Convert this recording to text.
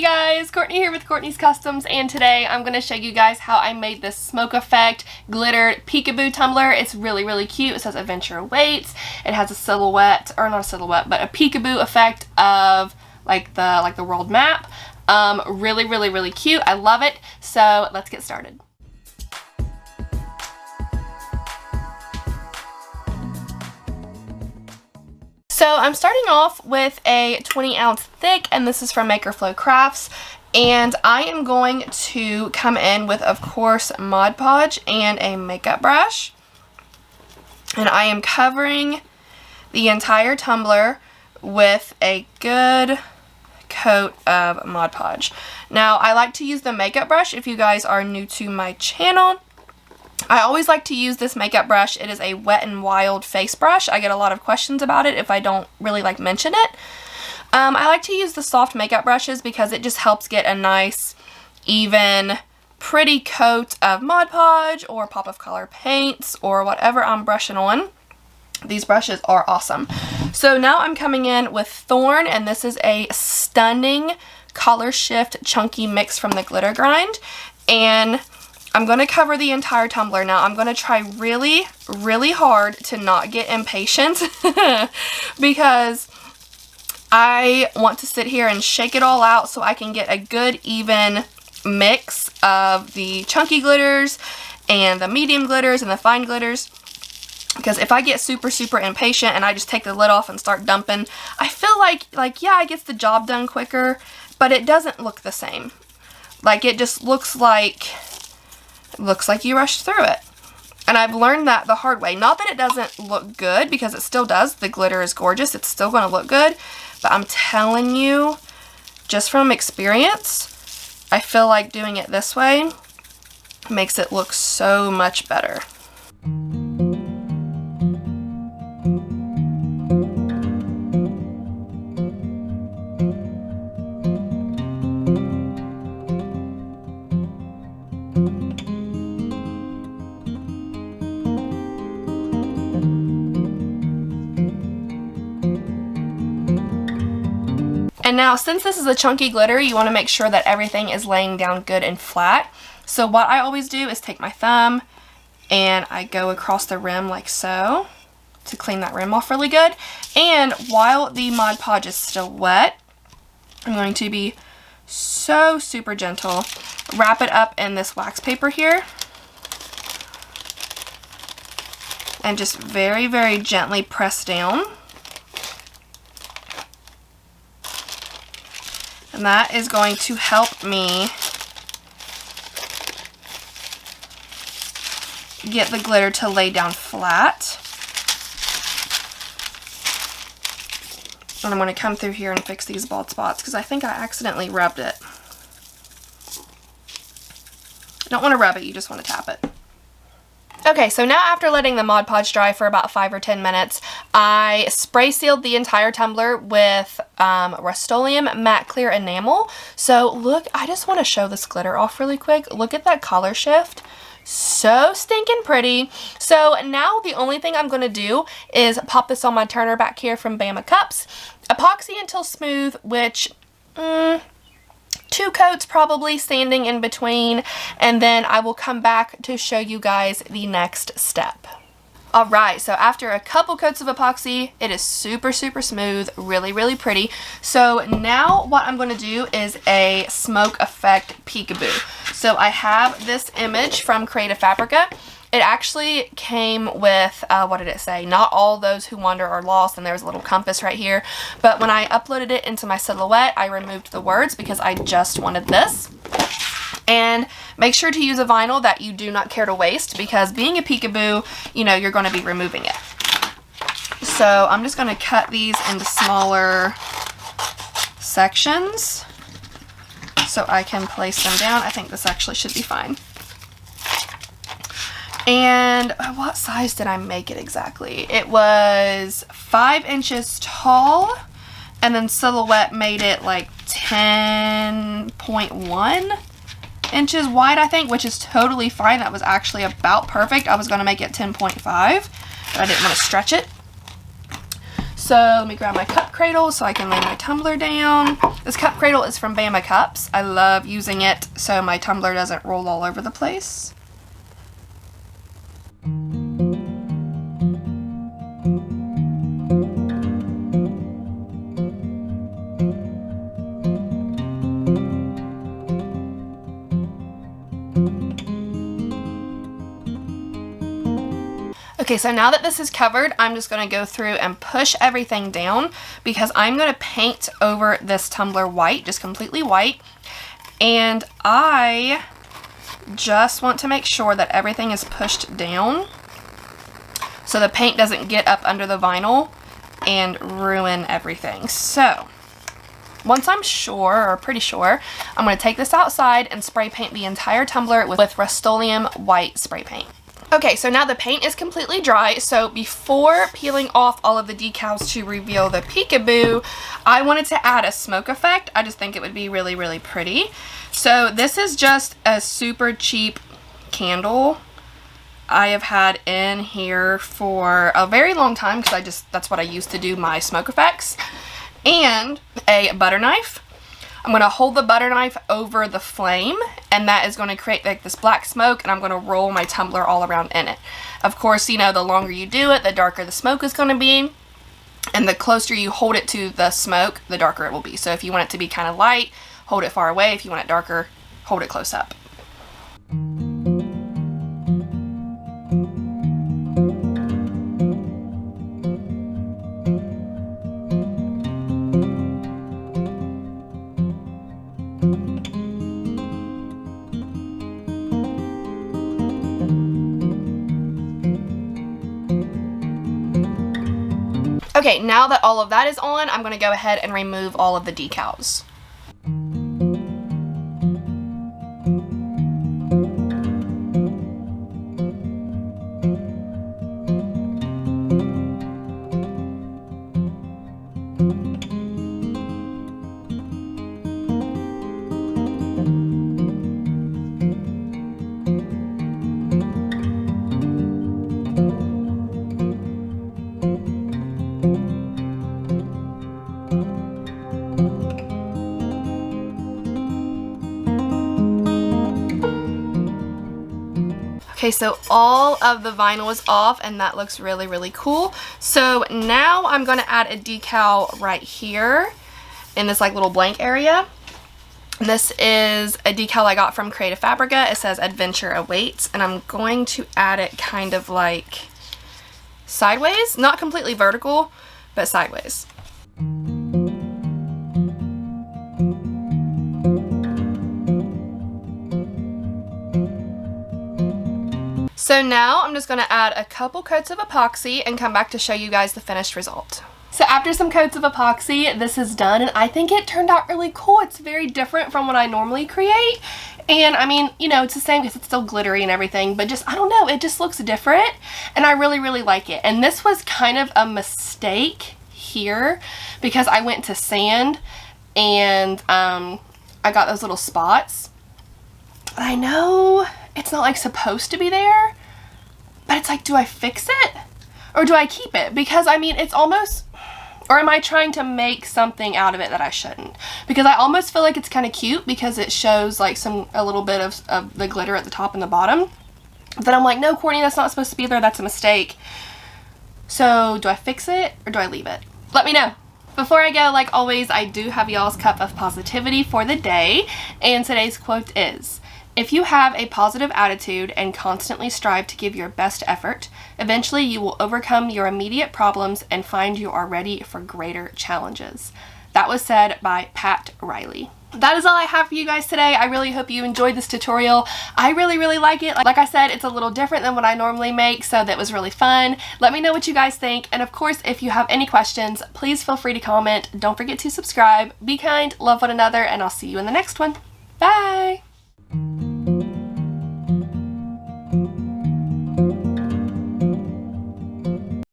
Hey guys, Courtney here with Courtney's Customs, and today I'm going to show you guys how I made this smoke effect glittered peekaboo tumbler. It's really cute. It says Adventure Awaits. It has a silhouette, or not a silhouette, but a peekaboo effect of like the world map. Really cute. I love it. So let's get started. So I'm starting off with a 20-ounce thick, and this is from Maker Flow Crafts, and I am going to come in with, of course, Mod Podge and a makeup brush, and I am covering the entire tumbler with a good coat of Mod Podge. Now, I like to use the makeup brush if you guys are new to my channel. I always like to use this makeup brush. It is a Wet n Wild face brush. I get a lot of questions about it if I don't really mention it. I like to use the soft makeup brushes because it just helps get a nice, even, pretty coat of Mod Podge or pop of color paints or whatever I'm brushing on. These brushes are awesome. So now I'm coming in with Thorn, and this is a stunning color shift chunky mix from the Glitter Grind, and I'm going to cover the entire tumbler. Now, I'm going to try really hard to not get impatient because I want to sit here and shake it all out so I can get a good, even mix of the chunky glitters and the medium glitters and the fine glitters. Because if I get super impatient and I just take the lid off and start dumping, I feel like yeah, it gets the job done quicker, but it doesn't look the same. Like, it just looks like you rushed through it. And I've learned that the hard way. Not that it doesn't look good, because it still does. The glitter is gorgeous. It's still going to look good. But I'm telling you, just from experience, I feel like doing it this way makes it look so much better. And now, since this is a chunky glitter, you want to make sure that everything is laying down good and flat. So what I always do is take my thumb and I go across the rim like so to clean that rim off really good. And while the Mod Podge is still wet, I'm going to be so super gentle. Wrap it up in this wax paper here. And just very gently press down. And that is going to help me get the glitter to lay down flat. And I'm going to come through here and fix these bald spots because I think I accidentally rubbed it. You don't want to rub it, you just want to tap it. Okay, so now after letting the Mod Podge dry for about 5 or 10 minutes, I spray sealed the entire tumbler with Rust-Oleum Matte Clear Enamel. So look, I just want to show this glitter off really quick. Look at that color shift. So stinking pretty. So now the only thing I'm going to do is pop this on my turner back here from Bama Cups. Epoxy until smooth, which 2 coats probably, sanding in between, and then I will come back to show you guys the next step. Alright, so after a couple coats of epoxy, it is super smooth, really pretty. So now what I'm going to do is a smoke effect peekaboo. So I have this image from Creative Fabrica. It actually came with, what did it say? Not all those who wander are lost, and there's a little compass right here. But when I uploaded it into my silhouette, I removed the words because I just wanted this. And make sure to use a vinyl that you do not care to waste, because being a peekaboo, you know, you're going to be removing it. So I'm just going to cut these into smaller sections so I can place them down. I think this actually should be fine. And what size did I make it exactly? It was 5 inches tall, and then Silhouette made it like 10.1 inches wide, I think, which is totally fine. That was actually about perfect. I was going to make it 10.5, but I didn't want to stretch it. So let me grab my cup cradle so I can lay my tumbler down. This cup cradle is from Bama Cups. I love using it so my tumbler doesn't roll all over the place. Okay, so now that this is covered, I'm just going to go through and push everything down because I'm going to paint over this tumbler white, just completely white. And I just want to make sure that everything is pushed down so the paint doesn't get up under the vinyl and ruin everything. So once I'm sure, or pretty sure, I'm going to take this outside and spray paint the entire tumbler with Rust-Oleum white spray paint. Okay, so now the paint is completely dry, so before peeling off all of the decals to reveal the peekaboo, I wanted to add a smoke effect. I just think it would be really, really pretty. So this is just a super cheap candle I have had in here for a very long time because that's what I used to do my smoke effects. And a butter knife. I'm going to hold the butter knife over the flame, and that is going to create like this black smoke, and I'm going to roll my tumbler all around in it. Of course, you know, the longer you do it, the darker the smoke is going to be, and the closer you hold it to the smoke, the darker it will be. So if you want it to be kind of light, hold it far away. If you want it darker, hold it close up. Okay, now that all of that is on, I'm going to go ahead and remove all of the decals. Okay, so all of the vinyl is off, and that looks really, really cool. So now I'm going to add a decal right here in this like little blank area. This is a decal I got from Creative Fabrica. It says Adventure Awaits, and I'm going to add it kind of like sideways, not completely vertical, but sideways. So now I'm just going to add a couple coats of epoxy and come back to show you guys the finished result. So after some coats of epoxy, this is done, and I think it turned out really cool. It's very different from what I normally create. And I mean, you know, it's the same because it's still glittery and everything, but just, I don't know, it just looks different, and I really, really like it. And this was kind of a mistake here because I went to sand and I got those little spots. I know it's not like supposed to be there, but it's like, do I fix it or do I keep it? Because I mean, it's almost, or am I trying to make something out of it that I shouldn't? Because I almost feel like it's kind of cute because it shows like a little bit of the glitter at the top and the bottom. But I'm like, no, Courtney, that's not supposed to be there. That's a mistake. So do I fix it or do I leave it? Let me know. Before I go, like always, I do have y'all's cup of positivity for the day. And today's quote is, if you have a positive attitude and constantly strive to give your best effort, eventually you will overcome your immediate problems and find you are ready for greater challenges. That was said by Pat Riley. That is all I have for you guys today. I really hope you enjoyed this tutorial. I really, really like it. Like I said, it's a little different than what I normally make, so that was really fun. Let me know what you guys think. And of course, if you have any questions, please feel free to comment. Don't forget to subscribe. Be kind, love one another, and I'll see you in the next one. Bye!